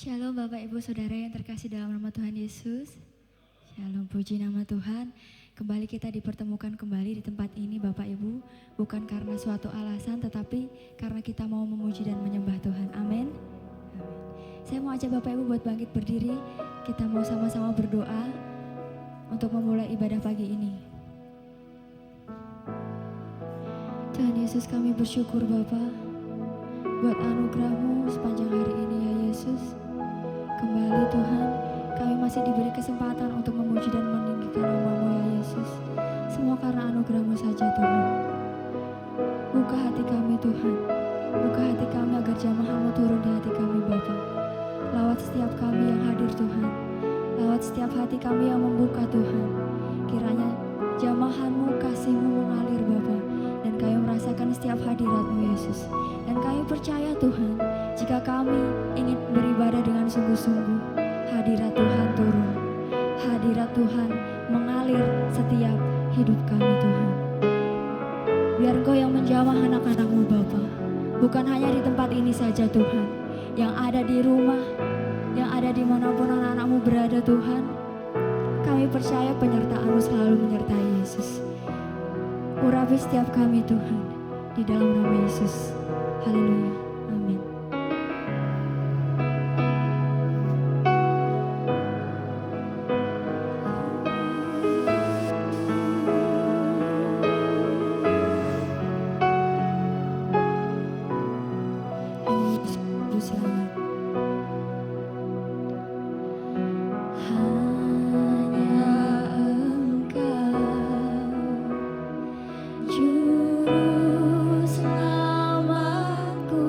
Shalom Bapak Ibu Saudara yang terkasih dalam nama Tuhan Yesus. Shalom, puji nama Tuhan. Kembali kita dipertemukan kembali di tempat ini Bapak Ibu. Bukan karena suatu alasan tetapi karena kita mau memuji dan menyembah Tuhan. Amin. Saya mau ajak Bapak Ibu buat bangkit berdiri. Kita mau sama-sama berdoa untuk memulai ibadah pagi ini. Tuhan Yesus, kami bersyukur Bapa buat anugerah-Mu sepanjang hari ini ya Yesus. Kembali Tuhan, kami masih diberi kesempatan untuk memuji dan meninggikan nama-Mu ya Yesus. Semua karena anugerah-Mu saja Tuhan. Buka hati kami Tuhan, buka hati kami agar jamahan-Mu turun di hati kami Bapa. Lawat setiap kami yang hadir Tuhan, lawat setiap hati kami yang membuka Tuhan. Kiranya jamahan-Mu, kasih-Mu mengalir Bapa, dan kami merasakan setiap hadirat-Mu Yesus. Dan kami percaya Tuhan, jika kami ingin beribadah dengan sungguh-sungguh, hadirat Tuhan turun. Hadirat Tuhan mengalir setiap hidup kami Tuhan. Biar Engkau yang menjamah anak-anak-Mu Bapa. Bukan hanya di tempat ini saja Tuhan, yang ada di rumah, yang ada dimanapun anak-anak-Mu berada Tuhan. Kami percaya penyertaan-Mu selalu menyertai Yesus. Urapi setiap kami Tuhan, di dalam nama Yesus. Haleluya. Amin. Selamat. Hanya Engkau Juru Selamatku.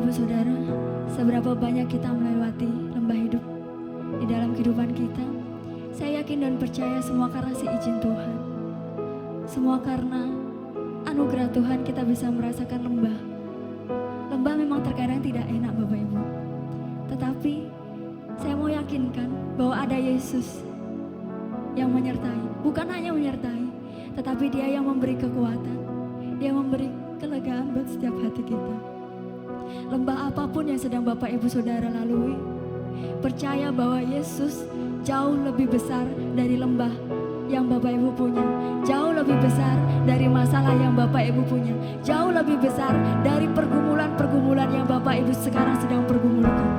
Ibu Saudara, seberapa banyak kita melewati lembah hidup di dalam kehidupan kita, saya yakin dan percaya semua karena si izin Tuhan. Semua karena anugerah Tuhan kita bisa merasakan lembah. Lembah memang terkadang tidak enak Bapak Ibu. Tetapi saya mau yakinkan bahwa ada Yesus yang menyertai. Bukan hanya menyertai, tetapi Dia yang memberi kekuatan. Dia memberi kelegaan buat setiap hati kita. Lembah apapun yang sedang Bapak Ibu Saudara lalui, percaya bahwa Yesus jauh lebih besar dari lembah yang Bapak Ibu punya. Jauh lebih besar dari masalah yang Bapak Ibu punya. Jauh lebih besar dari pergumulan-pergumulan yang Bapak Ibu sekarang sedang pergumulkan.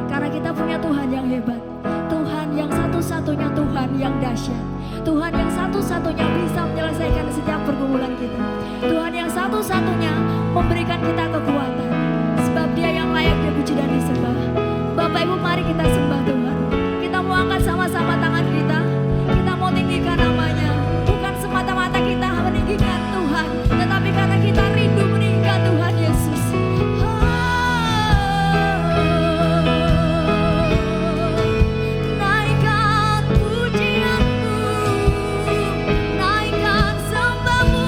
Karena kita punya Tuhan yang hebat. Tuhan yang satu-satunya Tuhan yang dahsyat. Tuhan yang satu-satunya bisa menyelesaikan setiap pergumulan kita. Tuhan yang satu-satunya memberikan kita kekuatan. Sebab Dia yang layak dipuji dan disembah. Bapak Ibu, mari kita sembah Tuhan. Kita mau angkat sama-sama tangan kita. Kita mau tinggikan namanya. Bukan semata-mata kita meninggikan Tuhan, tetapi karena kita rindu meninggikan Tuhan Yesus. Naikkan pujianmu, naikkan sembahmu,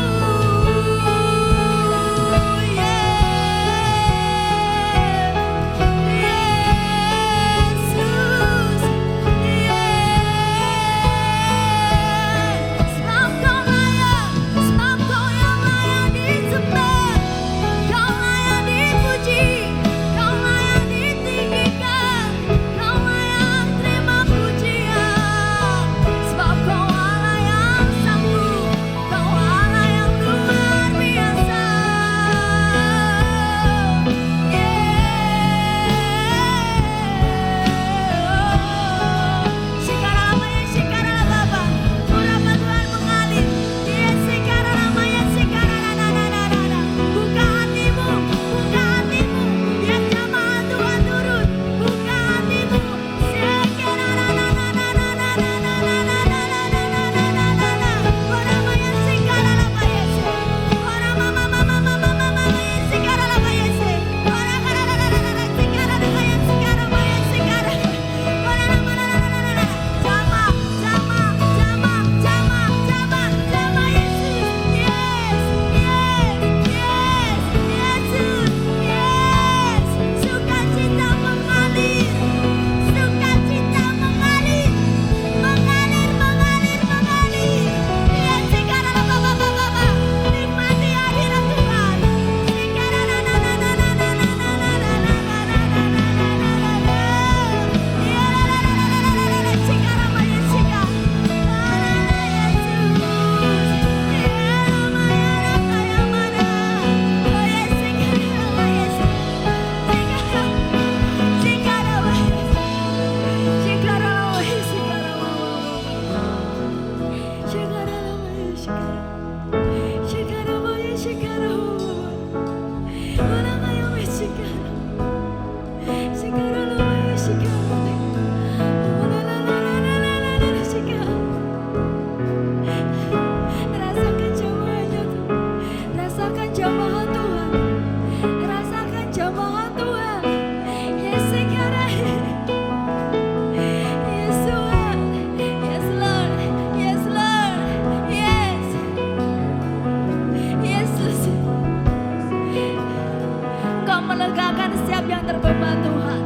melegakan setiap yang terbeban Tuhan.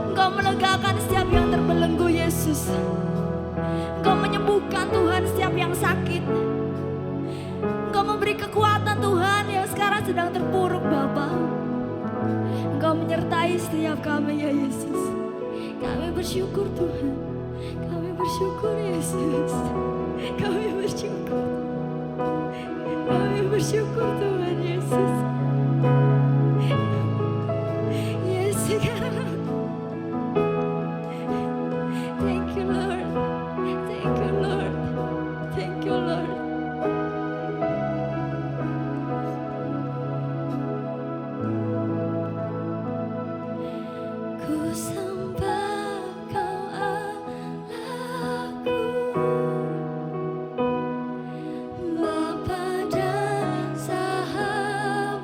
Engkau melegakan setiap yang terbelenggu Yesus. Engkau menyembuhkan Tuhan setiap yang sakit. Engkau memberi kekuatan Tuhan yang sekarang sedang terpuruk Bapa. Engkau menyertai setiap kami ya Yesus. Kami bersyukur Tuhan. Kami bersyukur Yesus. Kami bersyukur. Kami bersyukur Tuhan Yesus. Thank you Lord. Thank you Lord. Thank you Lord. Ku sembah Kau Allahku, Bapa dan Sahabat.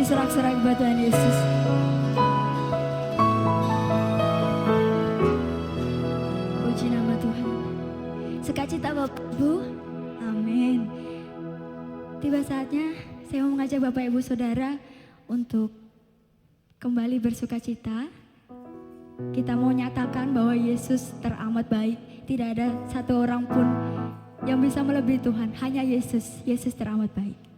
diserak-serak buat Tuhan Yesus. Puji nama Tuhan. Sukacita Bapak Ibu. Amin. Tiba saatnya saya mau mengajak Bapak Ibu Saudara untuk kembali bersukacita. Kita mau nyatakan bahwa Yesus teramat baik. Tidak ada satu orang pun yang bisa melebihi Tuhan. Hanya Yesus. Yesus teramat baik.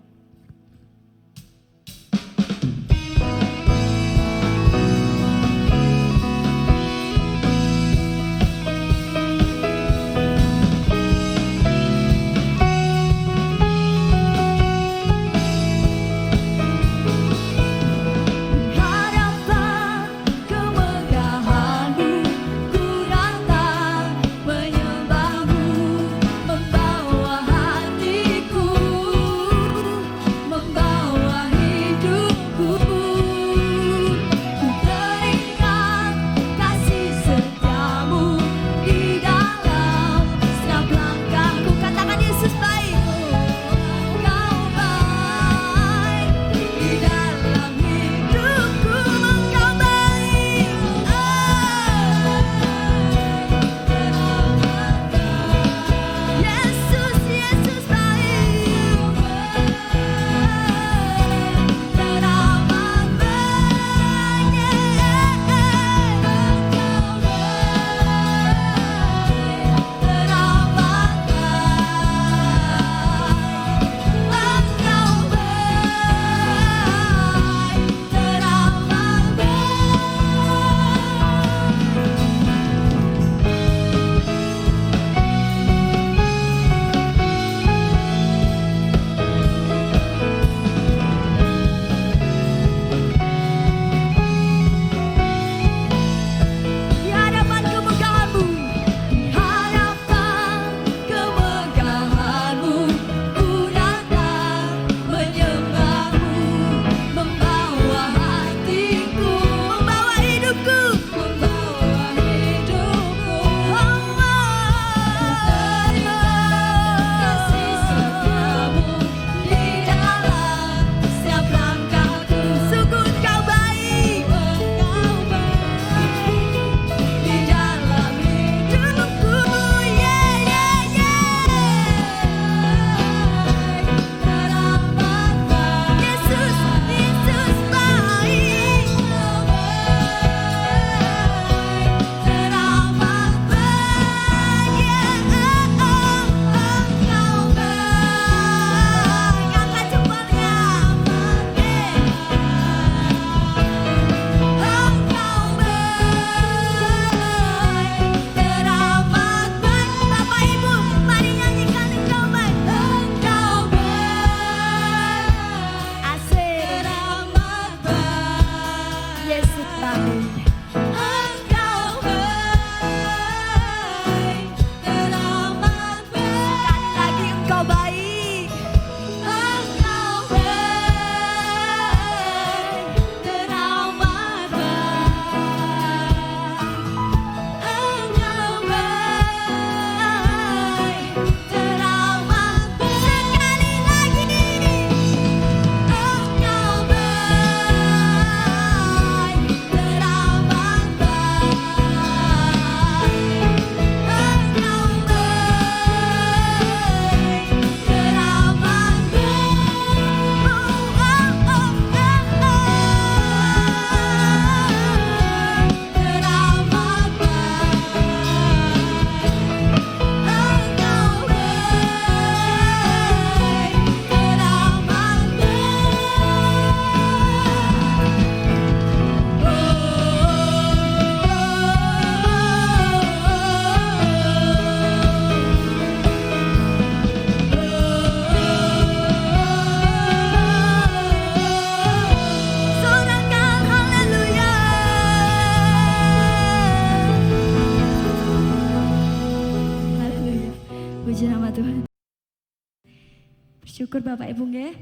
Syukur Bapak Ibu nggih.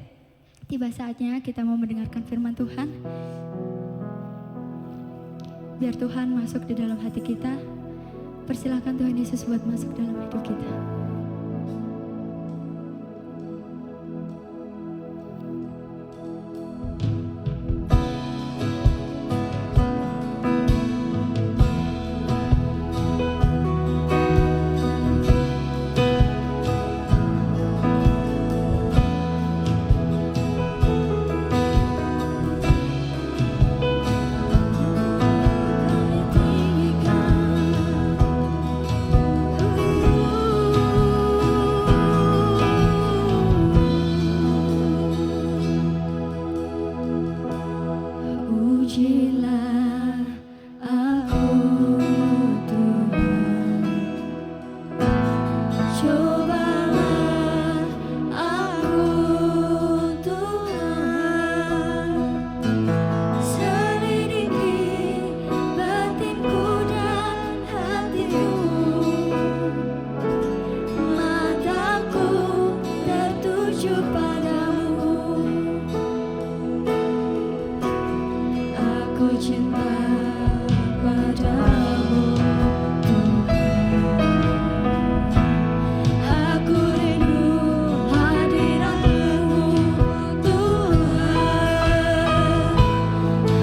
Tiba saatnya kita mau mendengarkan firman Tuhan. Biar Tuhan masuk di dalam hati kita. Persilahkan Tuhan Yesus buat masuk dalam hidup kita. cinta padamu Tuhan. Aku rindu hadirat-Mu Tuhan.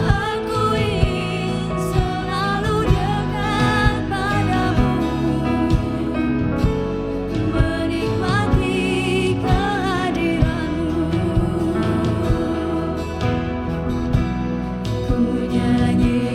Aku ingin selalu dekat padamu, menikmati kehadiran-Mu. Ku nyanyi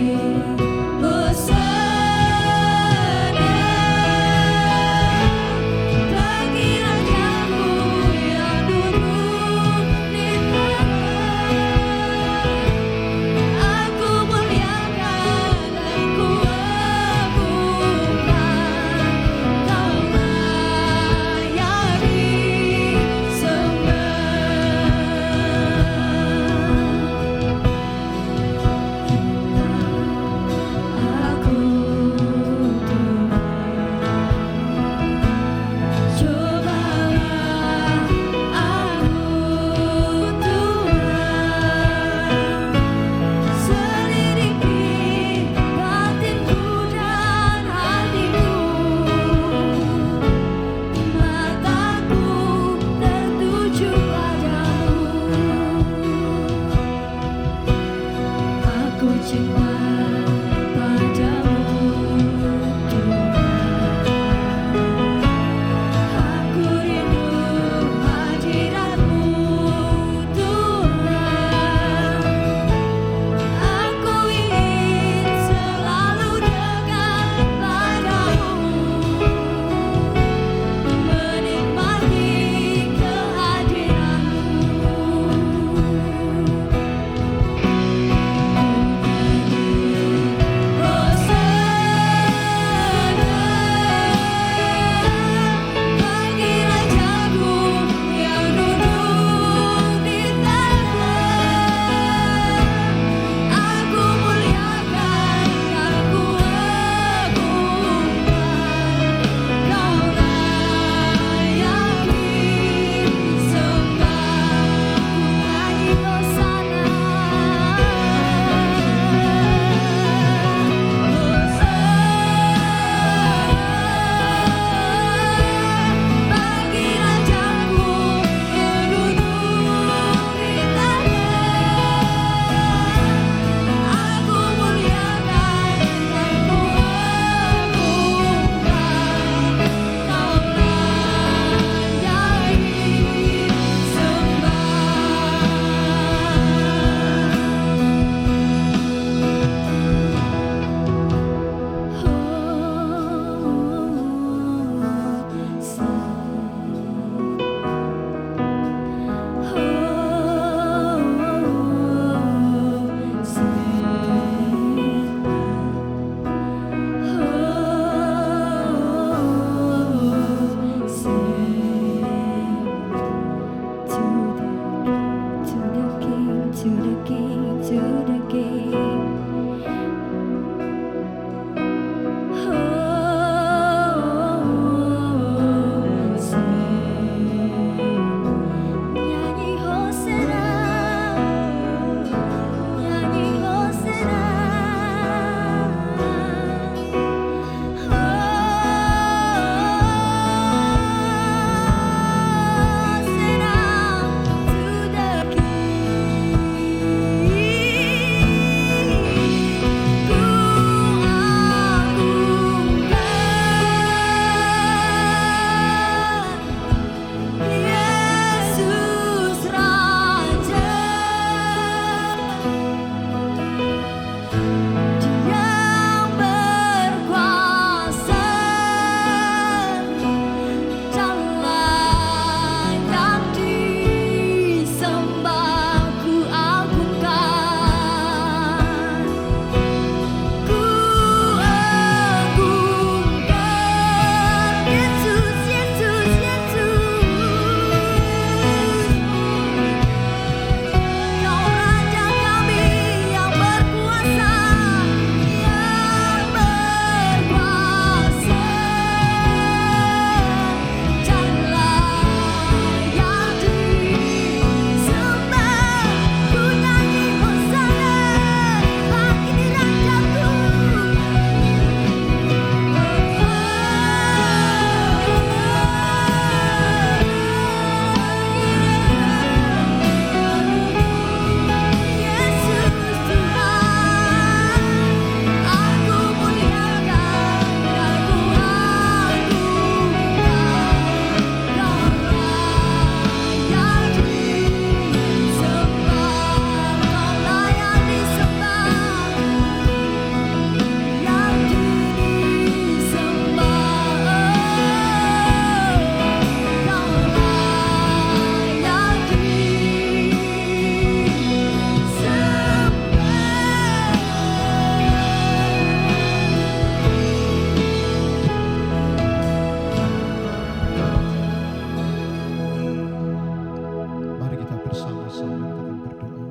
bersama-sama kita akan berdoa.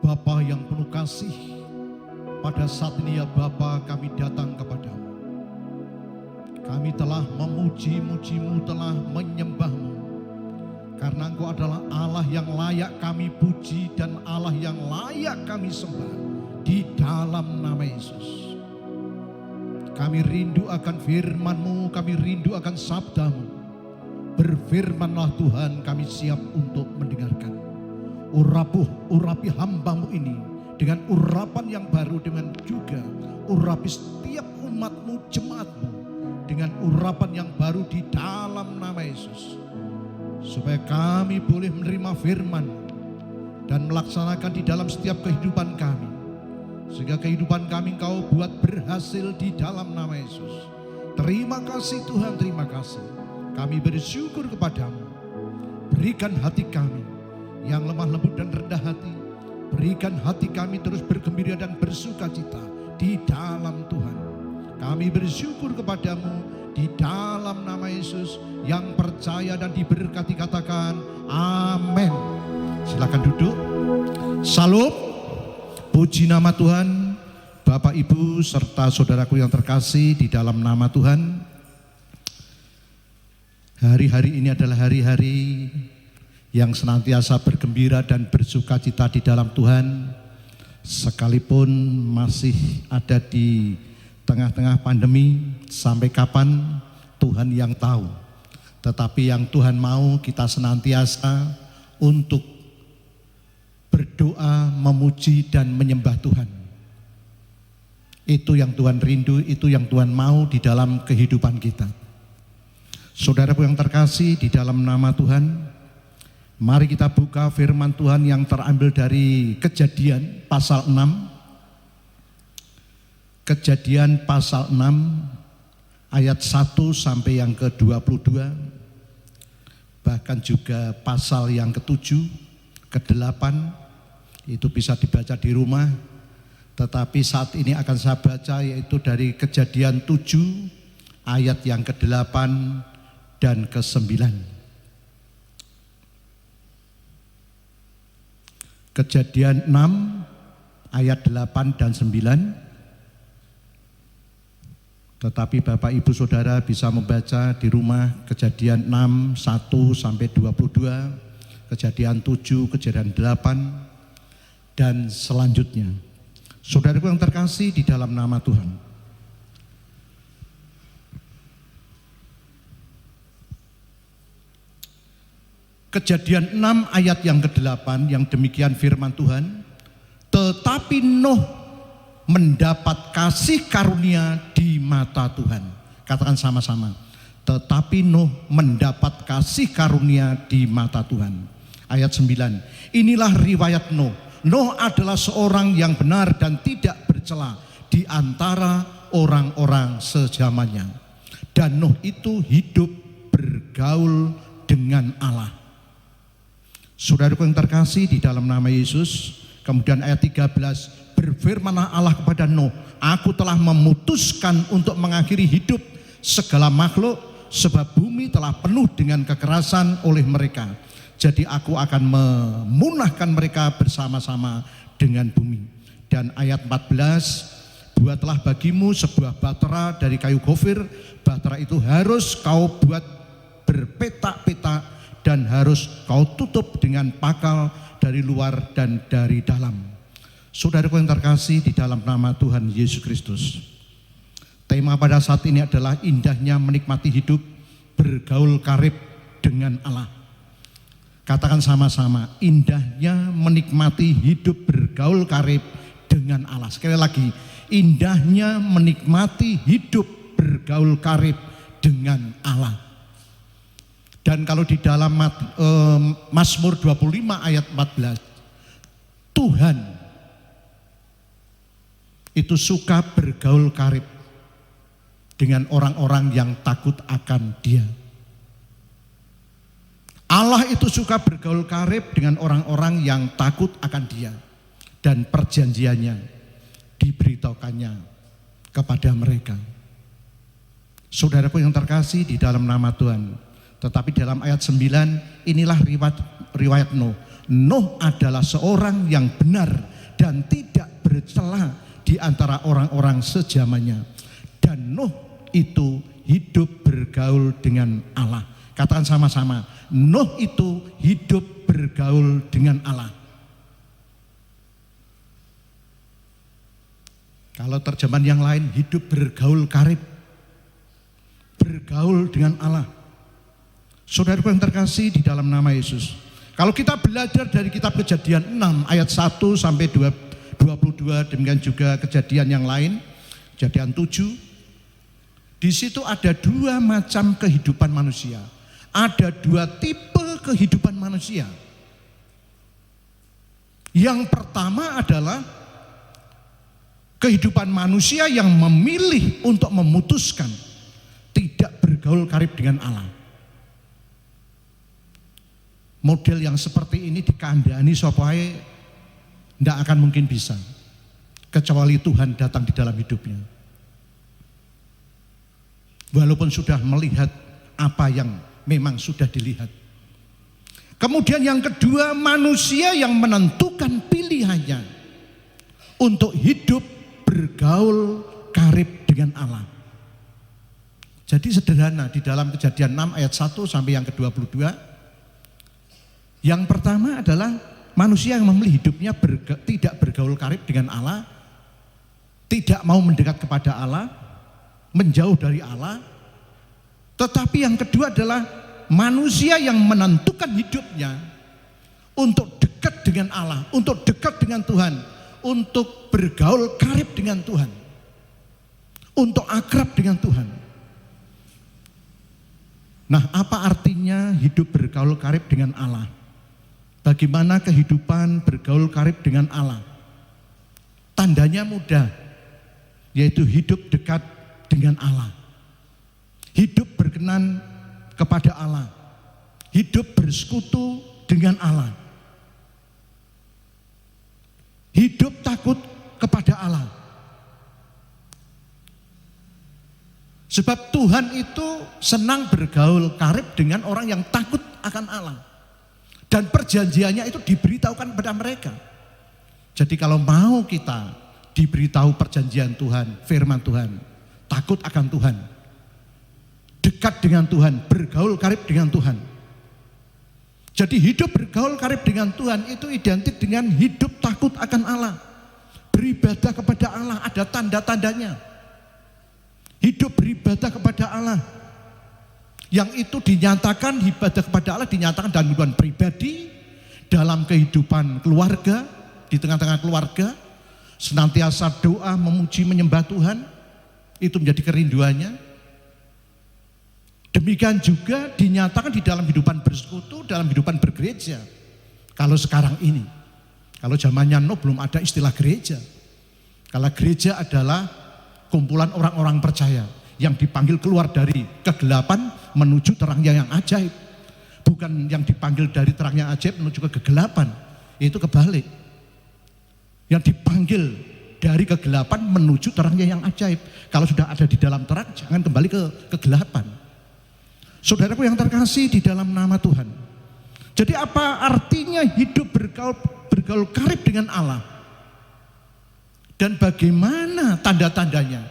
Bapa yang penuh kasih, pada saat ini ya Bapa, kami datang kepadamu. Kami telah memuji-muji-Mu, telah menyembah-Mu. Karena Engkau adalah Allah yang layak kami puji dan Allah yang layak kami sembah di dalam nama Yesus. Kami rindu akan firman-Mu, kami rindu akan sabda-Mu. Berfirmanlah Tuhan, kami siap untuk mendengarkan. Urapi hamba-Mu ini dengan urapan yang baru, dengan juga urapi setiap umat-Mu, jemaat-Mu dengan urapan yang baru di dalam nama Yesus. Supaya kami boleh menerima firman dan melaksanakan di dalam setiap kehidupan kami. Sehingga kehidupan kami Engkau buat berhasil di dalam nama Yesus. Terima kasih Tuhan, terima kasih. Kami bersyukur kepadamu. Berikan hati kami yang lemah lembut dan rendah hati. Berikan hati kami terus bergembira dan bersuka cita di dalam Tuhan. Kami bersyukur kepadamu di dalam nama Yesus. Yang percaya dan diberkati katakan amin. Silakan duduk. Salam. Puji nama Tuhan. Bapak, Ibu, serta saudaraku yang terkasih di dalam nama Tuhan. Hari-hari ini adalah hari-hari yang senantiasa bergembira dan bersuka cita di dalam Tuhan. Sekalipun masih ada di tengah-tengah pandemi, sampai kapan Tuhan yang tahu. Tetapi yang Tuhan mau kita senantiasa untuk berdoa, memuji dan menyembah Tuhan. Itu yang Tuhan rindu, itu yang Tuhan mau di dalam kehidupan kita. Saudaraku yang terkasih di dalam nama Tuhan, mari kita buka firman Tuhan yang terambil dari Kejadian pasal 6. Kejadian pasal 6 ayat 1 sampai yang ke-22. Bahkan juga pasal yang ke-7, ke-8, itu bisa dibaca di rumah. Tetapi saat ini akan saya baca yaitu dari Kejadian 7 ayat yang ke-8 dan ke-9. Kejadian 6 ayat 8 dan 9. Tetapi Bapak Ibu Saudara bisa membaca di rumah Kejadian 6 1 sampai 22, Kejadian 7, Kejadian 8 dan selanjutnya. Saudaraku yang terkasih di dalam nama Tuhan. Kejadian 6 ayat yang ke-8 yang demikian firman Tuhan. Tetapi Nuh mendapat kasih karunia di mata Tuhan. Katakan sama-sama. Tetapi Nuh mendapat kasih karunia di mata Tuhan. Ayat 9. Inilah riwayat Nuh. Nuh adalah seorang yang benar dan tidak bercela di antara orang-orang sezamannya. Dan Nuh itu hidup bergaul dengan Allah. Saudaraku yang terkasih di dalam nama Yesus. Kemudian ayat 13. Berfirmanlah Allah kepada Nuh, aku telah memutuskan untuk mengakhiri hidup segala makhluk, sebab bumi telah penuh dengan kekerasan oleh mereka. Jadi aku akan memunahkan mereka bersama-sama dengan bumi. Dan ayat 14, buatlah bagimu sebuah bahtera dari kayu gofir. Bahtera itu harus kau buat berpetak-petak dan harus kau tutup dengan pakal dari luar dan dari dalam. Saudaraku yang terkasih di dalam nama Tuhan Yesus Kristus. Tema pada saat ini adalah indahnya menikmati hidup bergaul karib dengan Allah. Katakan sama-sama, indahnya menikmati hidup bergaul karib dengan Allah. Sekali lagi, indahnya menikmati hidup bergaul karib dengan Allah. Dan kalau di dalam Mazmur 25 ayat 14, Tuhan itu suka bergaul karib dengan orang-orang yang takut akan Dia. Allah itu suka bergaul karib dengan orang-orang yang takut akan Dia. Dan perjanjiannya diberitahukannya kepada mereka. Saudaraku yang terkasih di dalam nama Tuhan. Tetapi dalam ayat 9, inilah riwayat Nuh. Nuh adalah seorang yang benar dan tidak bercela di antara orang-orang sejamannya. Dan Nuh itu hidup bergaul dengan Allah. Katakan sama-sama, Nuh itu hidup bergaul dengan Allah. Kalau terjemahan yang lain, hidup bergaul karib, bergaul dengan Allah. Saudaraku yang terkasih di dalam nama Yesus, kalau kita belajar dari kitab Kejadian 6 ayat 1 sampai 22, demikian juga kejadian yang lain, Kejadian 7, di situ ada dua macam kehidupan manusia. Ada dua tipe kehidupan manusia. Yang pertama adalah kehidupan manusia yang memilih untuk memutuskan tidak bergaul karib dengan Allah. Model yang seperti ini dikandani supaya tidak akan mungkin bisa, kecuali Tuhan datang di dalam hidupnya. Walaupun sudah melihat apa yang memang sudah dilihat. Kemudian yang kedua, manusia yang menentukan pilihannya untuk hidup bergaul karib dengan Allah. Jadi sederhana, di dalam Kejadian 6 ayat 1 sampai yang ke-22, yang pertama adalah manusia yang memilih hidupnya tidak bergaul karib dengan Allah, tidak mau mendekat kepada Allah, menjauh dari Allah. Tetapi yang kedua adalah manusia yang menentukan hidupnya untuk dekat dengan Allah, untuk dekat dengan Tuhan, untuk bergaul karib dengan Tuhan, untuk akrab dengan Tuhan. Nah, apa artinya hidup bergaul karib dengan Allah? Bagaimana kehidupan bergaul karib dengan Allah? Tandanya mudah, yaitu hidup dekat dengan Allah, hidup berkenan kepada Allah, hidup bersekutu dengan Allah, hidup takut kepada Allah. Sebab Tuhan itu senang bergaul karib dengan orang yang takut akan Allah. Dan perjanjiannya itu diberitahukan kepada mereka. Jadi kalau mau kita diberitahu perjanjian Tuhan, firman Tuhan, takut akan Tuhan, dekat dengan Tuhan, bergaul karib dengan Tuhan. Jadi hidup bergaul karib dengan Tuhan itu identik dengan hidup takut akan Allah, beribadah kepada Allah, ada tanda-tandanya. Hidup beribadah kepada Allah, yang itu dinyatakan ibadah kepada Allah dinyatakan dalam kehidupan pribadi, dalam kehidupan keluarga, di tengah-tengah keluarga, senantiasa doa memuji menyembah Tuhan, itu menjadi kerinduannya. Demikian juga dinyatakan di dalam kehidupan bersekutu, dalam kehidupan bergereja. Kalau sekarang ini, kalau zamannya Nuh belum ada istilah gereja. Kalau gereja adalah kumpulan orang-orang percaya yang dipanggil keluar dari kegelapan menuju terangnya yang ajaib. Bukan yang dipanggil dari terangnya ajaib menuju ke kegelapan, itu kebalik. Yang dipanggil dari kegelapan menuju terangnya yang ajaib. Kalau sudah ada di dalam terang, jangan kembali ke kegelapan. Saudaraku yang terkasih di dalam nama Tuhan. Jadi apa artinya hidup bergaul karib dengan Allah? Dan bagaimana tanda-tandanya?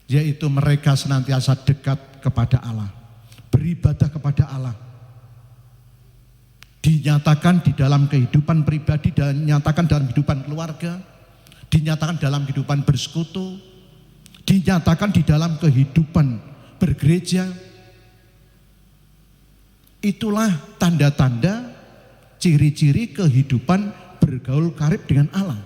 Yaitu mereka senantiasa dekat kepada Allah, beribadah kepada Allah. Dinyatakan di dalam kehidupan pribadi, dan dinyatakan dalam kehidupan keluarga, dinyatakan dalam kehidupan bersekutu, dinyatakan di dalam kehidupan bergereja. Itulah tanda-tanda, ciri-ciri kehidupan bergaul karib dengan Allah.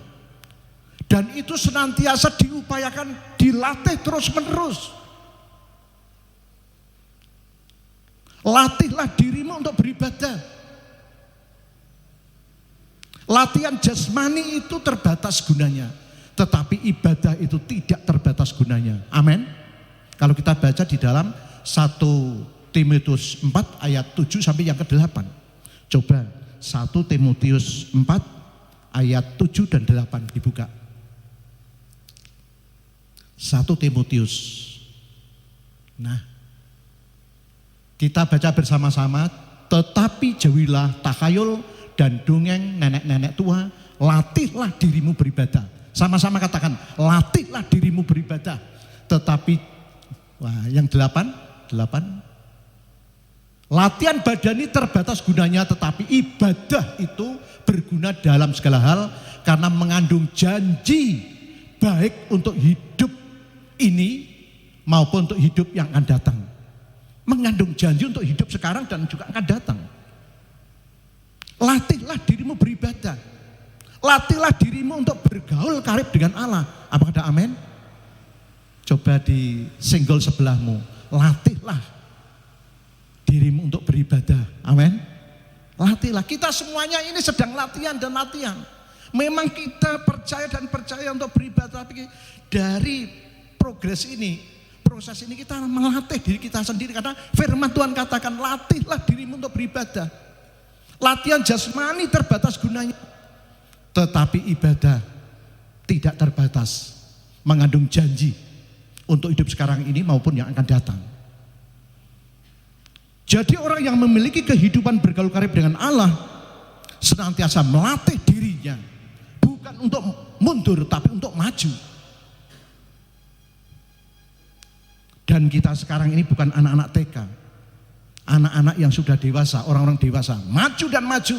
Dan itu senantiasa diupayakan, dilatih terus-menerus. Latihlah dirimu untuk beribadah. Latihan jasmani itu terbatas gunanya, tetapi ibadah itu tidak terbatas gunanya. Amin. Kalau kita baca di dalam 1 Timotius 4 ayat 7 sampai yang ke-8. Coba 1 Timotius 4 ayat 7 dan 8 dibuka. 1 Timotius. Nah, kita baca bersama-sama. Tetapi tetapi jauhilah takhayul dan dongeng nenek-nenek tua, latihlah dirimu beribadah. Sama-sama katakan, latihlah dirimu beribadah. Tetapi, yang 8, latihan badani terbatas gunanya, tetapi ibadah itu berguna dalam segala hal karena mengandung janji baik untuk hidup ini maupun untuk hidup yang akan datang. Mengandung janji untuk hidup sekarang dan juga akan datang. Latihlah dirimu beribadah. Latihlah dirimu untuk bergaul karib dengan Allah. Apa kata amin? Coba disenggol sebelahmu. Latihlah dirimu untuk beribadah. Amin. Latihlah. Kita semuanya ini sedang latihan dan latihan. Memang kita percaya dan percaya untuk beribadah, tapi dari progres ini, proses ini kita melatih diri kita sendiri. Karena firman Tuhan katakan, latihlah dirimu untuk beribadah. Latihan jasmani terbatas gunanya, tetapi ibadah tidak terbatas, mengandung janji untuk hidup sekarang ini maupun yang akan datang. Jadi orang yang memiliki kehidupan bergaul karib dengan Allah senantiasa melatih dirinya, bukan untuk mundur tapi untuk maju. Dan kita sekarang ini bukan anak-anak TK, anak-anak yang sudah dewasa, orang-orang dewasa, maju dan maju.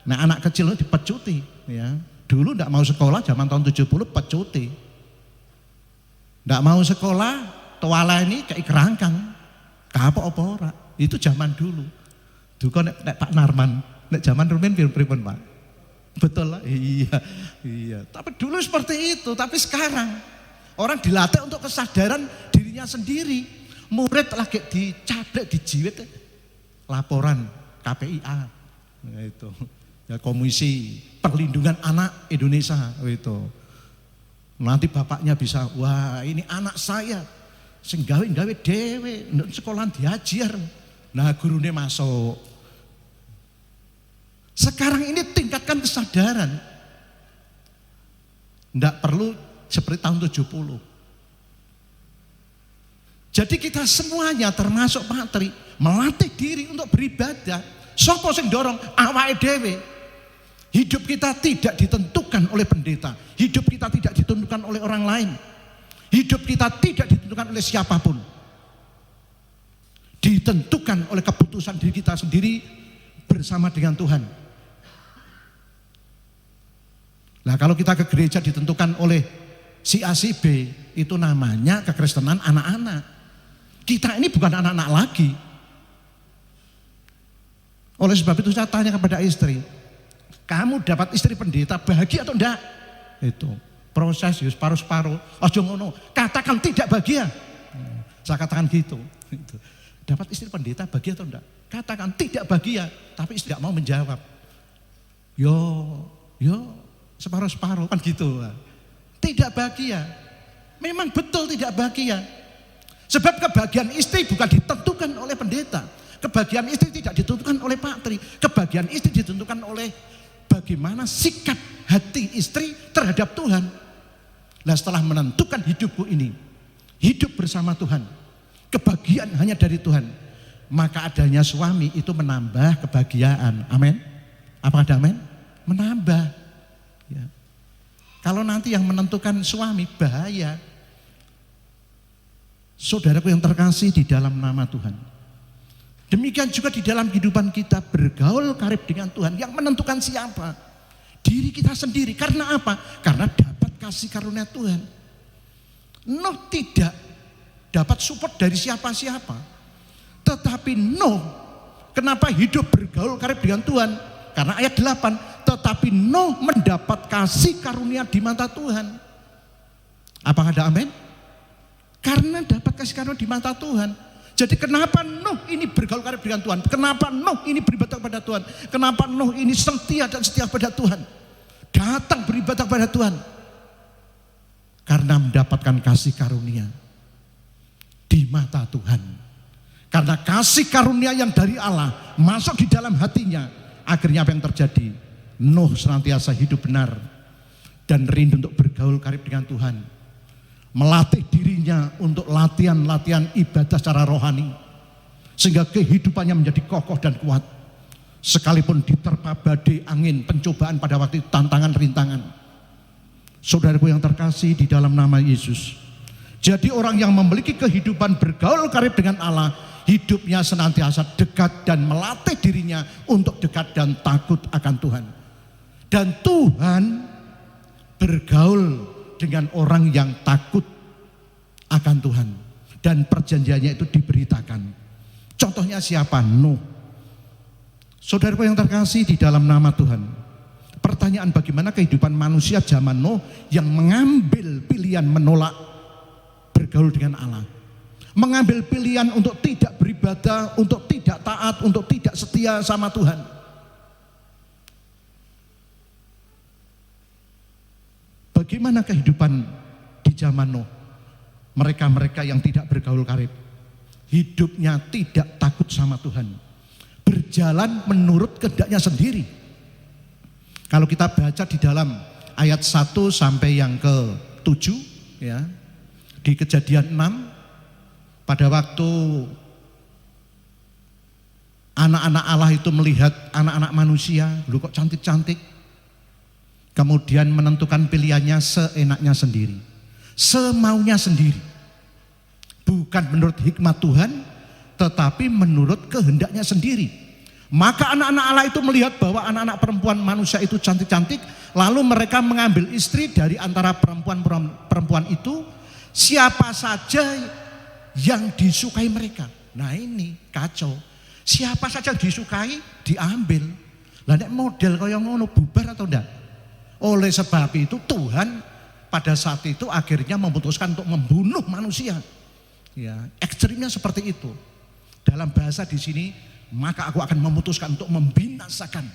Nah, anak kecil itu dipecuti, ya. Dulu tidak mau sekolah, zaman tahun 70 pecuti. Tidak mau sekolah, tuala ini kayak kerangkang, kapok apa ora? Itu zaman dulu. Dulu kan nek Pak Narman, nek zaman Rumen pripun Pak? Betul lah, iya. Tapi dulu seperti itu, tapi sekarang orang dilatih untuk kesadaran dirinya sendiri. Murid lagi dicaplek, dijiwit, laporan KPIA, itu ya, Komisi Perlindungan Anak Indonesia, itu. Nanti bapaknya bisa, wah ini anak saya, sing gawe dewe, sekolah diajar. Nah gurunya masuk. Sekarang ini tingkatkan kesadaran. Tidak perlu seperti tahun 70. Jadi kita semuanya termasuk Pak Tri melatih diri untuk beribadah. Sopo sing dorong awake dhewe. Hidup kita tidak ditentukan oleh pendeta. Hidup kita tidak ditentukan oleh orang lain. Hidup kita tidak ditentukan oleh siapapun. Ditentukan oleh keputusan diri kita sendiri bersama dengan Tuhan. Nah kalau kita ke gereja ditentukan oleh si A si B, itu namanya kekristenan anak-anak. Kita ini bukan anak-anak lagi. Oleh sebab itu saya tanya kepada istri, kamu dapat istri pendeta bahagia atau enggak? Itu proses ya separuh-separuh. Ojo ngono, katakan tidak bahagia. Saya katakan gitu. Dapat istri pendeta bahagia atau enggak? Katakan tidak bahagia, tapi istri tidak mau menjawab. Yo separuh-separuh kan gitu. Tidak bahagia. Memang betul tidak bahagia. Sebab kebahagiaan istri bukan ditentukan oleh pendeta. Kebahagiaan istri tidak ditentukan oleh Pak Tri. Kebahagiaan istri ditentukan oleh bagaimana sikap hati istri terhadap Tuhan. Nah setelah menentukan hidupku ini, hidup bersama Tuhan, kebahagiaan hanya dari Tuhan, maka adanya suami itu menambah kebahagiaan. Amin. Apa ada amin? Menambah. Ya. Kalau nanti yang menentukan suami bahaya. Saudaraku yang terkasih di dalam nama Tuhan. Demikian juga di dalam kehidupan kita bergaul karib dengan Tuhan. Yang menentukan siapa? Diri kita sendiri. Karena apa? Karena dapat kasih karunia Tuhan. Nuh tidak dapat support dari siapa-siapa. Tetapi Nuh, kenapa hidup bergaul karib dengan Tuhan? Karena ayat 8, tetapi Nuh mendapat kasih karunia di mata Tuhan. Apakah ada amin? Karena dapat kasih karunia di mata Tuhan. Jadi kenapa Nuh ini bergaul karib dengan Tuhan? Kenapa Nuh ini beribadah kepada Tuhan? Kenapa Nuh ini setia dan setia pada Tuhan? Datang beribadah kepada Tuhan. Karena mendapatkan kasih karunia di mata Tuhan. Karena kasih karunia yang dari Allah masuk di dalam hatinya. Akhirnya apa yang terjadi? Nuh senantiasa hidup benar dan rindu untuk bergaul karib dengan Tuhan. Melatih dirinya untuk latihan-latihan ibadah secara rohani. Sehingga kehidupannya menjadi kokoh dan kuat. sekalipun diterpa badai angin, pencobaan pada waktu itu, tantangan, rintangan. Saudaraku yang terkasih di dalam nama Yesus. Jadi orang yang memiliki kehidupan bergaul karib dengan Allah, hidupnya senantiasa dekat dan melatih dirinya untuk dekat dan takut akan Tuhan. Dan Tuhan bergaul dengan orang yang takut akan Tuhan. Dan perjanjiannya itu diberitakan. Contohnya siapa? Nuh. Saudaraku yang terkasih di dalam nama Tuhan. Pertanyaan, bagaimana kehidupan manusia zaman Nuh yang mengambil pilihan menolak bergaul dengan Allah. Mengambil pilihan untuk tidak beribadah, untuk tidak taat, untuk tidak setia sama Tuhan. Bagaimana kehidupan di zaman Nuh? Mereka-mereka yang tidak bergaul karib, hidupnya tidak takut sama Tuhan, berjalan menurut kehendaknya sendiri. Kalau kita baca di dalam ayat 1 sampai yang ke-7 ya, di Kejadian 6, pada waktu anak-anak Allah itu melihat anak-anak manusia, lu kok cantik-cantik, kemudian menentukan pilihannya seenaknya sendiri, semaunya sendiri, bukan menurut hikmat Tuhan, tetapi menurut kehendaknya sendiri. Maka anak-anak Allah itu melihat bahwa anak-anak perempuan manusia itu cantik-cantik, lalu mereka mengambil istri dari antara perempuan itu, siapa saja yang disukai mereka. Nah ini kacau. Siapa saja yang disukai diambil. Lah nek model kaya ngono bubar atau enggak? Oleh sebab itu Tuhan pada saat itu akhirnya memutuskan untuk membunuh manusia. Ya, ekstrimnya seperti itu. Dalam bahasa di sini, maka aku akan memutuskan untuk membinasakan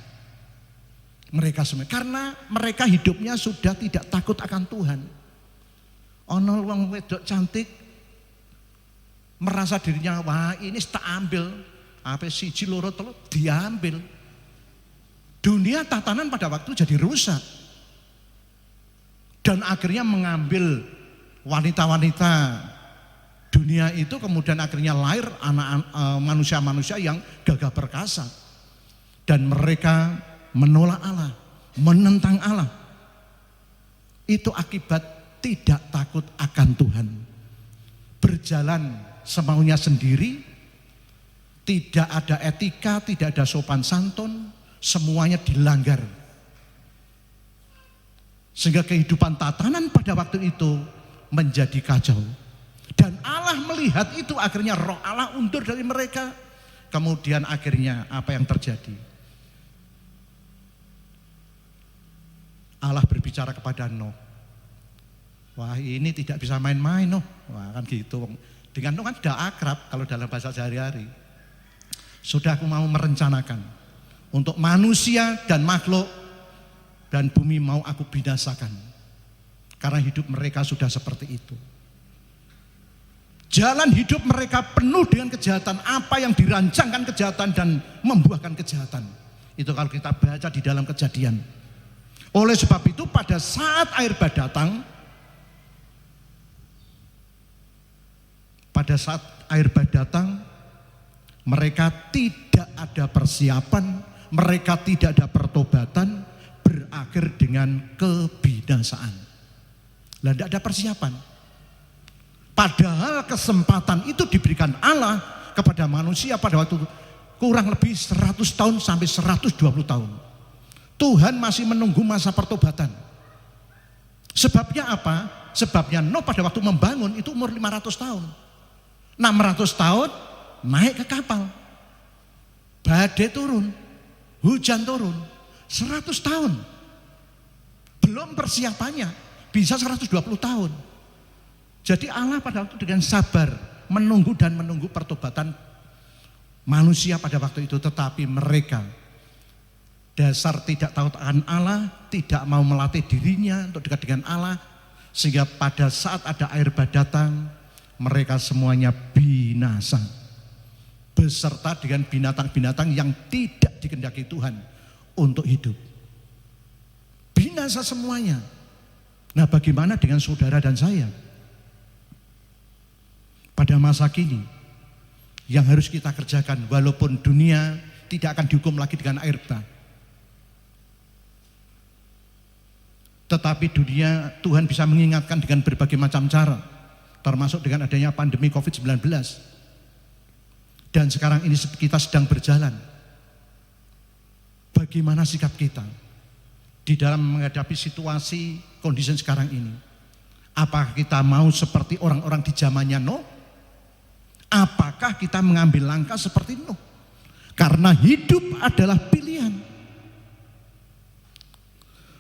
mereka semua karena mereka hidupnya sudah tidak takut akan Tuhan. Ono wong wedok cantik merasa dirinya, wah ini tak ambil, apa siji loro telu diambil. Dunia tatanan pada waktu jadi rusak. Dan akhirnya mengambil wanita-wanita dunia itu, kemudian akhirnya lahir manusia-manusia yang gagah perkasa. Dan mereka menolak Allah, menentang Allah. Itu akibat tidak takut akan Tuhan. Berjalan semaunya sendiri, tidak ada etika, tidak ada sopan santun, semuanya dilanggar. Sehingga kehidupan tatanan pada waktu itu menjadi kacau. Dan Allah melihat itu, akhirnya roh Allah undur dari mereka. Kemudian akhirnya apa yang terjadi? Allah berbicara kepada Nuh. Wah ini tidak bisa main-main Nuh. Wah kan gitu. Dengan Nuh kan sudah akrab kalau dalam bahasa sehari-hari. Sudah aku mau merencanakan untuk manusia dan makhluk dan bumi mau aku binasakan. Karena hidup mereka sudah seperti itu. Jalan hidup mereka penuh dengan kejahatan. Apa yang dirancangkan kejahatan dan membuahkan kejahatan. Itu kalau kita baca di dalam Kejadian. Oleh sebab itu pada saat air bah datang, mereka tidak ada persiapan, mereka tidak ada pertobatan, berakhir dengan kebinasaan. Lah tidak ada persiapan. Padahal kesempatan itu diberikan Allah kepada manusia pada waktu kurang lebih 100 tahun sampai 120 tahun. Tuhan masih menunggu masa pertobatan. Sebabnya apa? Sebabnya Nuh pada waktu membangun itu umur 500 tahun. 600 tahun naik ke kapal. Badai turun, hujan turun. 100 tahun. Belum persiapannya, bisa 120 tahun. Jadi Allah pada waktu dengan sabar menunggu dan menunggu pertobatan manusia pada waktu itu. Tetapi mereka dasar tidak tahu akan Allah, tidak mau melatih dirinya untuk dekat dengan Allah. Sehingga pada saat ada air bah datang, mereka semuanya binasa. Beserta dengan binatang-binatang yang tidak dikehendaki Tuhan untuk hidup. Binasa semuanya. Nah bagaimana dengan saudara dan saya? Pada masa kini, yang harus kita kerjakan walaupun dunia tidak akan dihukum lagi dengan air bah. Tetapi dunia Tuhan bisa mengingatkan dengan berbagai macam cara, termasuk dengan adanya pandemi COVID-19. Dan sekarang ini kita sedang berjalan. Bagaimana sikap kita di dalam menghadapi situasi kondisi sekarang ini? Apakah kita mau seperti orang-orang di zamannya Nuh? Apakah kita mengambil langkah seperti Nuh? Karena hidup adalah pilihan.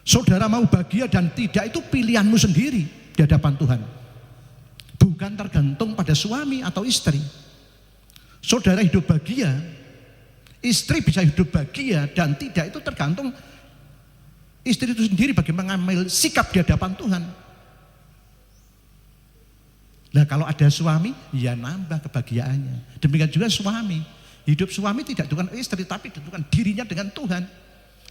Saudara mau bahagia dan tidak itu pilihanmu sendiri di hadapan Tuhan. Bukan tergantung pada suami atau istri. Saudara hidup bahagia, istri bisa hidup bahagia dan tidak itu tergantung istri itu sendiri bagaimana mengambil sikap di hadapan Tuhan. Nah kalau ada suami, ya nambah kebahagiaannya. Demikian juga suami. Hidup suami tidak dengan istri, tapi dengan dirinya dengan Tuhan.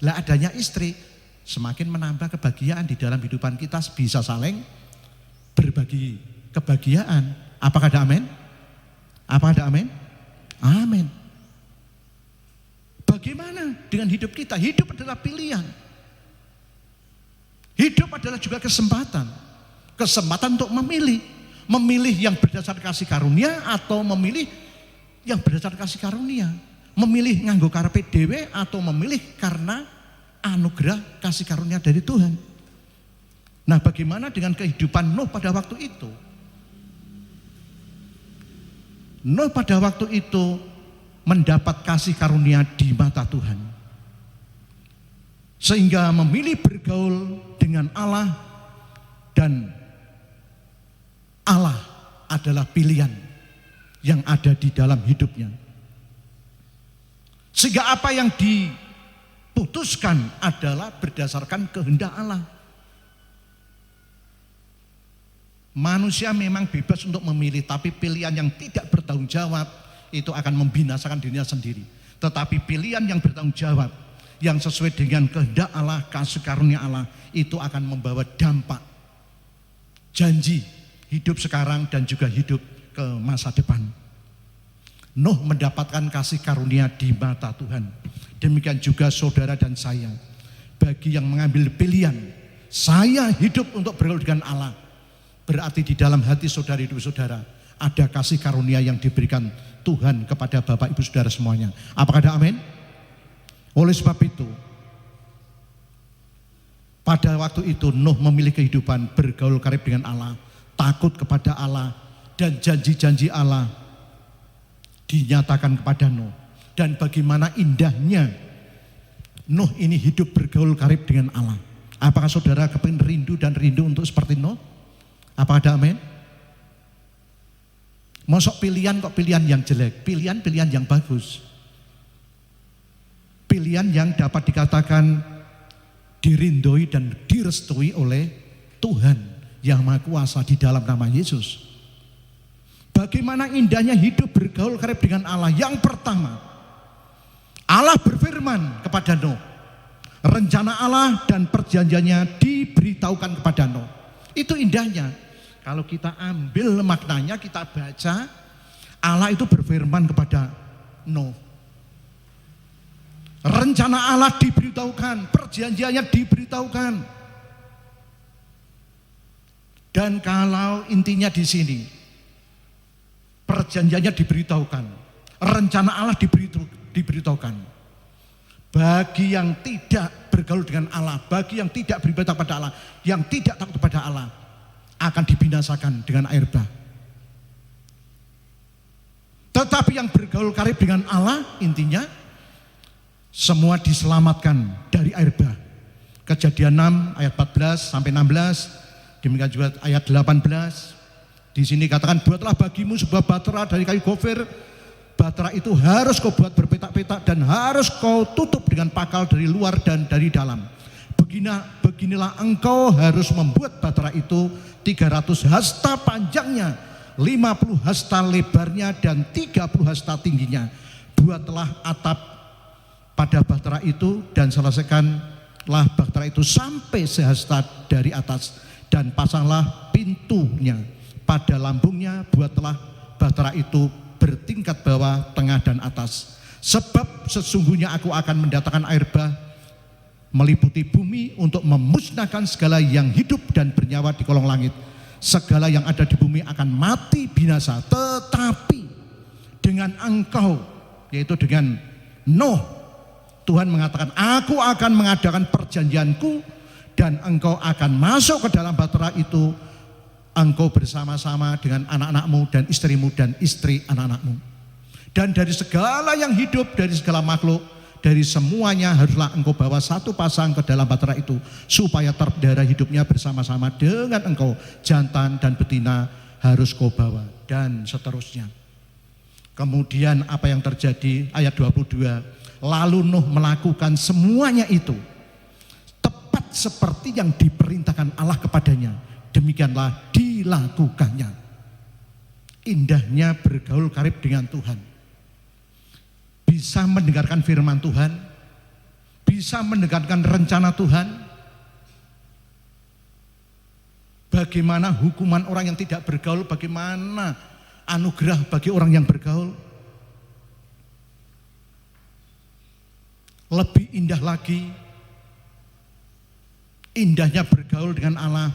Lah adanya istri, semakin menambah kebahagiaan di dalam kehidupan kita, bisa saling berbagi kebahagiaan. Apakah ada amin? Apakah ada amin? Amin. Bagaimana dengan hidup kita? Hidup adalah pilihan. Hidup adalah juga kesempatan. Kesempatan untuk memilih. Memilih yang berdasarkan kasih karunia atau memilih yang berdasarkan kasih karunia. Memilih nganggo karepe dhewe atau memilih karena anugerah kasih karunia dari Tuhan. Nah, bagaimana dengan kehidupan Nuh pada waktu itu? Nuh pada waktu itu mendapat kasih karunia di mata Tuhan. Sehingga memilih bergaul dengan Allah, dan Allah adalah pilihan yang ada di dalam hidupnya. Sehingga apa yang diputuskan adalah berdasarkan kehendak Allah. Manusia memang bebas untuk memilih, tapi pilihan yang tidak bertanggung jawab itu akan membinasakan dirinya sendiri. Tetapi pilihan yang bertanggung jawab, yang sesuai dengan kehendak Allah, kasih karunia Allah, itu akan membawa dampak janji hidup sekarang dan juga hidup ke masa depan. Nuh mendapatkan kasih karunia di mata Tuhan. Demikian juga saudara dan saya. Bagi yang mengambil pilihan, saya hidup untuk bergaul dengan Allah, berarti di dalam hati saudara hidup saudara ada kasih karunia yang diberikan Tuhan kepada Bapak Ibu Saudara semuanya. Apakah ada amin? Oleh sebab itu, pada waktu itu Nuh memilih kehidupan bergaul karib dengan Allah, takut kepada Allah, dan janji-janji Allah dinyatakan kepada Nuh. Dan bagaimana indahnya Nuh ini hidup bergaul karib dengan Allah. Apakah saudara kepingin rindu dan rindu untuk seperti Nuh? Apa ada amin? Mosok pilihan kok pilihan yang jelek, pilihan yang bagus. Pilihan yang dapat dikatakan dirindoi dan direstui oleh Tuhan yang Maha Kuasa di dalam nama Yesus. Bagaimana indahnya hidup bergaul karib dengan Allah. Yang pertama, Allah berfirman kepada Nuh. Rencana Allah dan perjanjiannya diberitahukan kepada Nuh. Itu indahnya. Kalau kita ambil maknanya, kita baca, Allah itu berfirman kepada Nuh. Rencana Allah diberitahukan, perjanjiannya diberitahukan. Dan kalau intinya di sini, perjanjiannya diberitahukan, rencana Allah diberitahukan. Bagi yang tidak bergaul dengan Allah, bagi yang tidak beribadah pada Allah, yang tidak takut kepada Allah, akan dibinasakan dengan air bah. Tetapi yang bergaul karib dengan Allah, intinya semua diselamatkan dari air bah. Kejadian 6 ayat 14 sampai 16, demikian juga ayat 18. Di sini katakan, buatlah bagimu sebuah batra dari kayu gofir. Batra itu harus kau buat berpetak-petak dan harus kau tutup dengan pakal dari luar dan dari dalam. Beginilah engkau harus membuat batra itu 300 hasta panjangnya, 50 hasta lebarnya, dan 30 hasta tingginya. Buatlah atap pada batra itu dan selesaikanlah batra itu sampai sehasta dari atas, dan pasanglah pintunya pada lambungnya. Buatlah batra itu bertingkat bawah, tengah, dan atas. Sebab Sebab sesungguhnya aku akan mendatangkan air bah meliputi bumi untuk memusnahkan segala yang hidup dan bernyawa di kolong langit. Segala yang ada di bumi akan mati binasa. Tetapi dengan engkau, yaitu dengan Nuh, Tuhan mengatakan, aku akan mengadakan perjanjianku dan engkau akan masuk ke dalam bahtera itu, engkau bersama-sama dengan anak-anakmu dan istrimu dan istri anak-anakmu. Dan dari segala yang hidup, dari segala makhluk, dari semuanya haruslah engkau bawa satu pasang ke dalam bahtera itu, supaya terpelihara hidupnya bersama-sama dengan engkau. Jantan dan betina harus kau bawa, dan seterusnya. Kemudian apa yang terjadi? Ayat 22, lalu Nuh melakukan semuanya itu tepat seperti yang diperintahkan Allah kepadanya, demikianlah dilakukannya. Indahnya bergaul karib dengan Tuhan. Bisa mendengarkan firman Tuhan, bisa mendengarkan rencana Tuhan. Bagaimana hukuman orang yang tidak bergaul, bagaimana anugerah bagi orang yang bergaul. Lebih indah lagi, indahnya bergaul dengan Allah,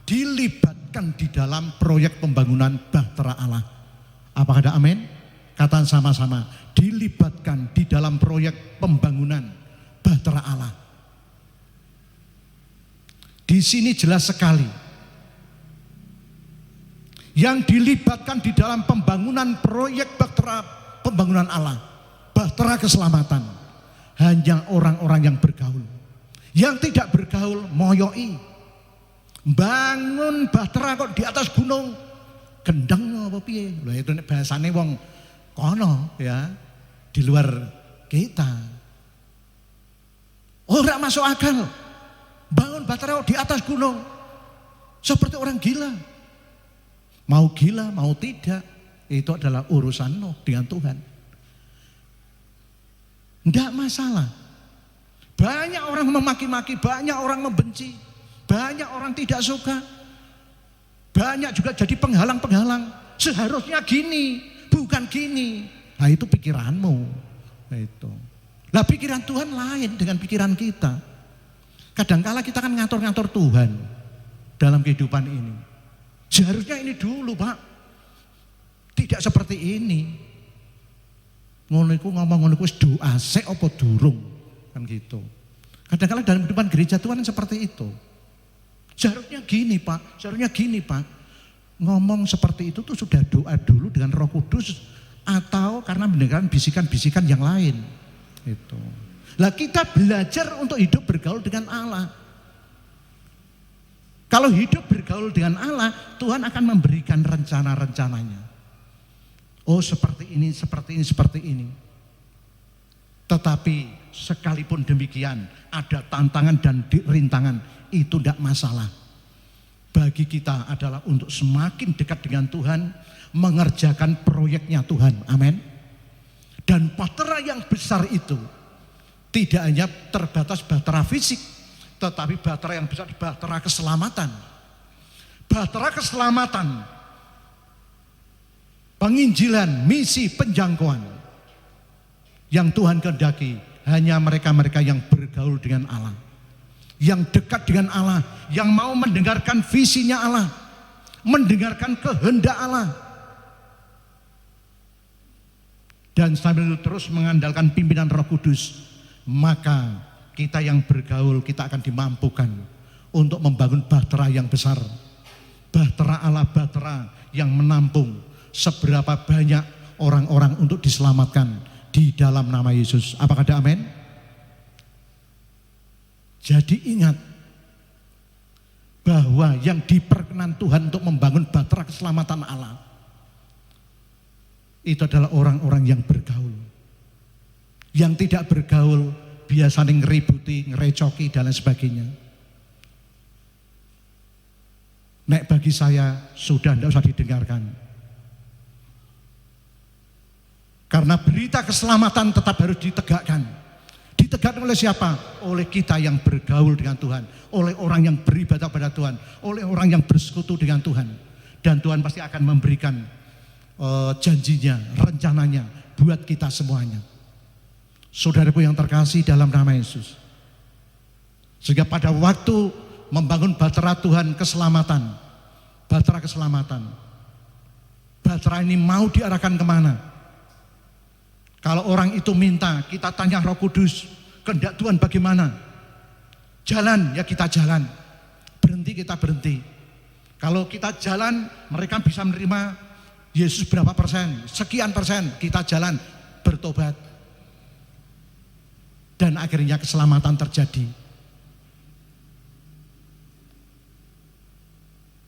dilibatkan di dalam proyek pembangunan bahtera Allah. Apakah ada amin? Katakan sama-sama, dilibatkan di dalam proyek pembangunan bahtera Allah. Di sini jelas sekali, yang dilibatkan di dalam pembangunan proyek bahtera pembangunan Allah, bahtera keselamatan, hanya orang-orang yang bergaul. Yang tidak bergaul moyoi, bangun bahtera kok di atas gunung, gendeng apa piye? Lha itu bahasane wong kono ya, di luar kita. Ora masuk akal. Bangun bahtera di atas gunung seperti orang gila. Mau gila, mau tidak, itu adalah urusan Nuh dengan Tuhan. Tidak masalah. Banyak orang memaki-maki, banyak orang membenci, banyak orang tidak suka, banyak juga jadi penghalang-penghalang. Seharusnya gini, bukan gini. Nah itu pikiranmu. Itu. Nah pikiran Tuhan lain dengan pikiran kita. Kadangkala kita kan ngatur-ngatur Tuhan dalam kehidupan ini. Seharusnya ini dulu Pak. Tidak seperti ini. Ngono iku ngomong ngono iku wis doa sik apa durung kan gitu. Kadang-kadang dalam kehidupan gereja Tuhan seperti itu. Seharusnya gini Pak, seharusnya gini Pak. Ngomong seperti itu tuh sudah doa dulu dengan Roh Kudus atau karena mendengarkan bisikan-bisikan yang lain. Itu. Lah kita belajar untuk hidup bergaul dengan Allah. Kalau hidup bergaul dengan Allah, Tuhan akan memberikan rencana-rencananya. Oh seperti ini, seperti ini, seperti ini. Tetapi sekalipun demikian, ada tantangan dan rintangan, itu tidak masalah. Bagi kita adalah untuk semakin dekat dengan Tuhan, mengerjakan proyeknya Tuhan. Amin. Dan bahtera yang besar itu tidak hanya terbatas bahtera fisik, tetapi bahtera yang besar, bahtera keselamatan. Bahtera keselamatan, penginjilan, misi, penjangkauan yang Tuhan kehendaki hanya mereka-mereka yang bergaul dengan Allah, yang dekat dengan Allah, yang mau mendengarkan visinya Allah, mendengarkan kehendak Allah, dan sambil terus mengandalkan pimpinan Roh Kudus. Maka kita yang bergaul, kita akan dimampukan untuk membangun bahtera yang besar, bahtera Allah, bahtera yang menampung seberapa banyak orang-orang untuk diselamatkan di dalam nama Yesus. Apakah ada amin? Jadi ingat bahwa yang diperkenan Tuhan untuk membangun bahtera keselamatan Allah itu adalah orang-orang yang bergaul. Yang tidak bergaul biasanya ngeributi, ngerecoki dan lain sebagainya. Nek bagi saya sudah tidak usah didengarkan. Karena berita keselamatan tetap harus ditegakkan. Ditegakkan oleh siapa? Oleh kita yang bergaul dengan Tuhan, oleh orang yang beribadah pada Tuhan, oleh orang yang bersekutu dengan Tuhan. Dan Tuhan pasti akan memberikan janjinya, rencananya buat kita semuanya. Saudaraku yang terkasih dalam nama Yesus. Sehingga pada waktu membangun bahtera Tuhan keselamatan, bahtera keselamatan, bahtera ini mau diarahkan kemana? Kalau orang itu minta, kita tanya Roh Kudus, kehendak Tuhan bagaimana? Jalan, ya kita jalan. Berhenti, kita berhenti. Kalau kita jalan, mereka bisa menerima Yesus berapa persen? Sekian persen, kita jalan, bertobat. Dan akhirnya keselamatan terjadi.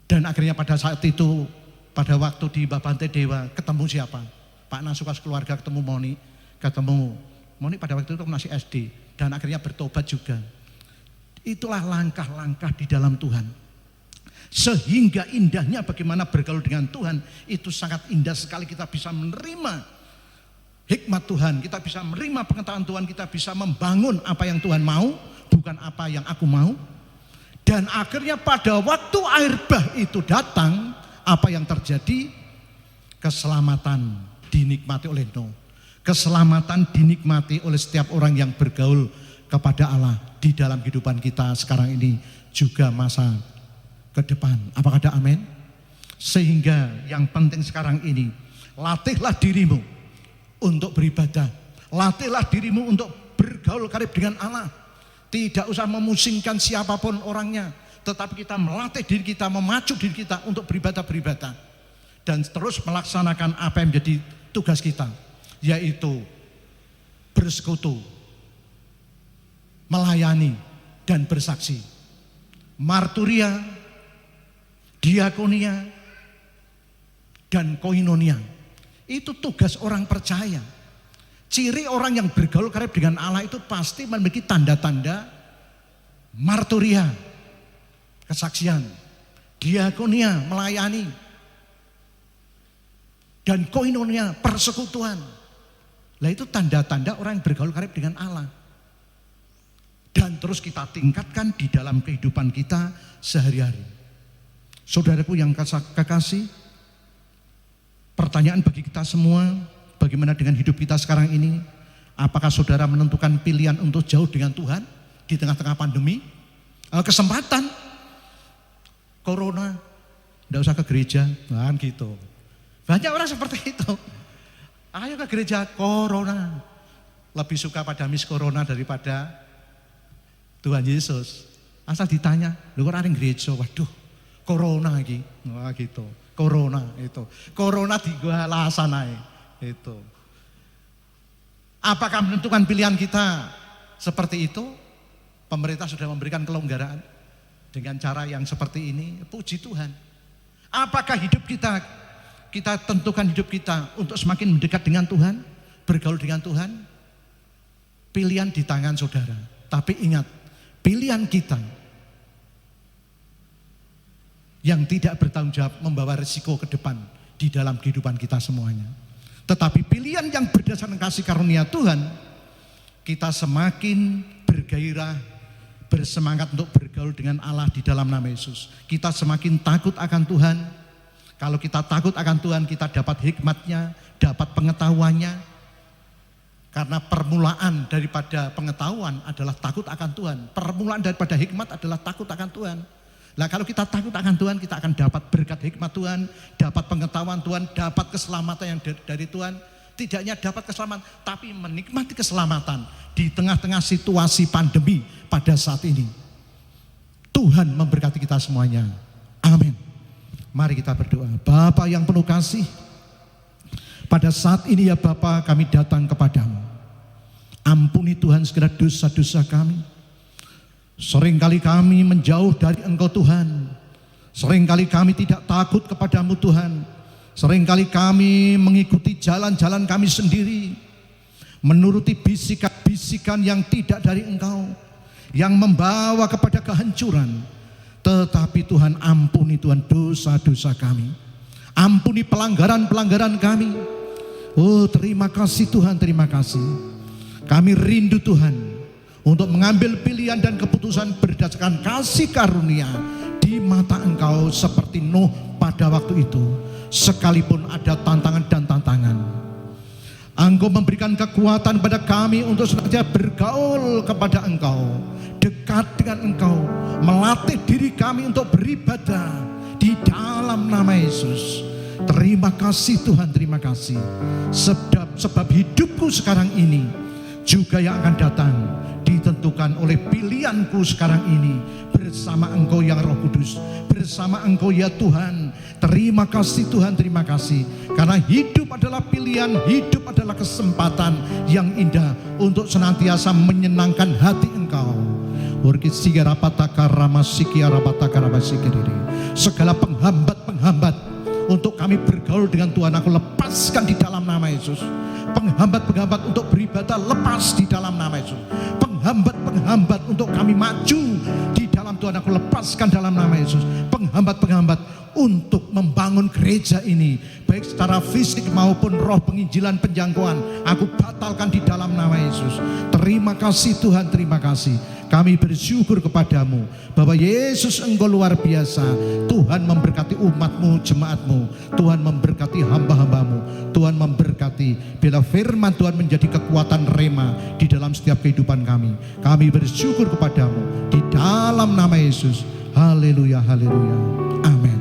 Dan akhirnya pada saat itu, pada waktu di Babante Dewa, ketemu siapa? Pak Nasukas keluarga ketemu Moni pada waktu itu masih SD. Dan akhirnya bertobat juga. Itulah langkah-langkah di dalam Tuhan. Sehingga indahnya bagaimana bergaul dengan Tuhan, itu sangat indah sekali kita bisa menerima hikmat Tuhan, kita bisa menerima pengetahuan Tuhan, kita bisa membangun apa yang Tuhan mau, bukan apa yang aku mau. Dan akhirnya pada waktu air bah itu datang, apa yang terjadi? Keselamatan dinikmati oleh Nuh. Keselamatan dinikmati oleh setiap orang yang bergaul kepada Allah di dalam kehidupan kita sekarang ini juga masa ke depan. Apakah ada amin? Sehingga yang penting sekarang ini, latihlah dirimu untuk beribadah. Latihlah dirimu untuk bergaul karib dengan Allah. Tidak usah memusingkan siapapun orangnya, tetapi kita melatih diri kita, memacu diri kita untuk beribadah. Dan terus melaksanakan apa yang menjadi tugas kita, yaitu bersekutu, melayani, dan bersaksi. Marturia, diakonia, dan koinonia. Itu tugas orang percaya. Ciri orang yang bergaul karib dengan Allah itu pasti memiliki tanda-tanda marturia, kesaksian, diakonia, melayani, dan koinonia, persekutuan. Nah itu tanda-tanda orang yang bergaul karib dengan Allah. Dan terus kita tingkatkan di dalam kehidupan kita sehari-hari. Saudaraku yang kekasih, pertanyaan bagi kita semua, bagaimana dengan hidup kita sekarang ini? Apakah saudara menentukan pilihan untuk jauh dengan Tuhan di tengah-tengah pandemi? Kesempatan, corona, tidak usah ke gereja, kan gitu. Banyak orang seperti itu. Ayo ke gereja, corona. Lebih suka pada Miss Corona daripada Tuhan Yesus. Asal ditanya, lu kok orang gereja, waduh, corona lagi, wah gitu. Corona itu, corona di gua alasan aja itu. Apakah menentukan pilihan kita seperti itu? Pemerintah sudah memberikan kelonggaran dengan cara yang seperti ini. Puji Tuhan. Apakah hidup kita tentukan hidup kita untuk semakin mendekat dengan Tuhan, bergaul dengan Tuhan? Pilihan di tangan saudara. Tapi ingat, pilihan kita yang tidak bertanggung jawab membawa risiko ke depan di dalam kehidupan kita semuanya. Tetapi pilihan yang berdasarkan kasih karunia Tuhan, kita semakin bergairah, bersemangat untuk bergaul dengan Allah di dalam nama Yesus. Kita semakin takut akan Tuhan. Kalau kita takut akan Tuhan, kita dapat hikmatnya, dapat pengetahuannya. Karena permulaan daripada pengetahuan adalah takut akan Tuhan. Permulaan daripada hikmat adalah takut akan Tuhan. Nah kalau kita takut akan Tuhan, kita akan dapat berkat hikmat Tuhan, dapat pengetahuan Tuhan, dapat keselamatan yang dari Tuhan. Tidak hanya dapat keselamatan, tapi menikmati keselamatan di tengah-tengah situasi pandemi pada saat ini. Tuhan memberkati kita semuanya. Amin. Mari kita berdoa. Bapa yang penuh kasih, pada saat ini ya Bapa, kami datang kepadamu. Ampuni Tuhan segala dosa-dosa kami. Seringkali kami menjauh dari Engkau Tuhan. Seringkali kami tidak takut kepadamu Tuhan. Seringkali kami mengikuti jalan-jalan kami sendiri. Menuruti bisikan-bisikan yang tidak dari Engkau, yang membawa kepada kehancuran. Tetapi Tuhan, ampuni Tuhan dosa-dosa kami. Ampuni pelanggaran-pelanggaran kami. Oh terima kasih Tuhan, terima kasih. Kami rindu Tuhan untuk mengambil pilihan dan keputusan berdasarkan kasih karunia di mata Engkau seperti Nuh pada waktu itu. Sekalipun ada tantangan dan tantangan, Engkau Engkau memberikan kekuatan pada kami untuk senantiasa bergaul kepada Engkau, dekat dengan Engkau, melatih diri kami untuk beribadah di dalam nama Yesus. Terima kasih Tuhan, terima kasih. Sebab hidupku sekarang ini juga yang akan datang ditentukan oleh pilihanku sekarang ini bersama Engkau yang Roh Kudus, bersama Engkau ya Tuhan. Terima kasih Tuhan, terima kasih. Karena hidup adalah pilihan, hidup adalah kesempatan yang indah untuk senantiasa menyenangkan hati Engkau. Segala penghambat-penghambat untuk kami bergaul dengan Tuhan, aku lepaskan di dalam nama Yesus. Penghambat-penghambat untuk beribadah, lepas di dalam nama Yesus. Penghambat-penghambat untuk kami maju di dalam Tuhan, aku lepaskan dalam nama Yesus. Penghambat-penghambat untuk membangun gereja ini, baik secara fisik maupun roh penginjilan penjangkauan, aku batalkan di dalam nama Yesus. Terima kasih Tuhan, terima kasih. Kami bersyukur kepadamu bahwa Yesus Engkau luar biasa. Tuhan memberkati umatmu, jemaatmu. Tuhan memberkati hamba-hambamu. Tuhan memberkati bila firman Tuhan menjadi kekuatan rema di dalam setiap kehidupan kami. Kami bersyukur kepadamu di dalam nama Yesus. Haleluya, haleluya. Amin.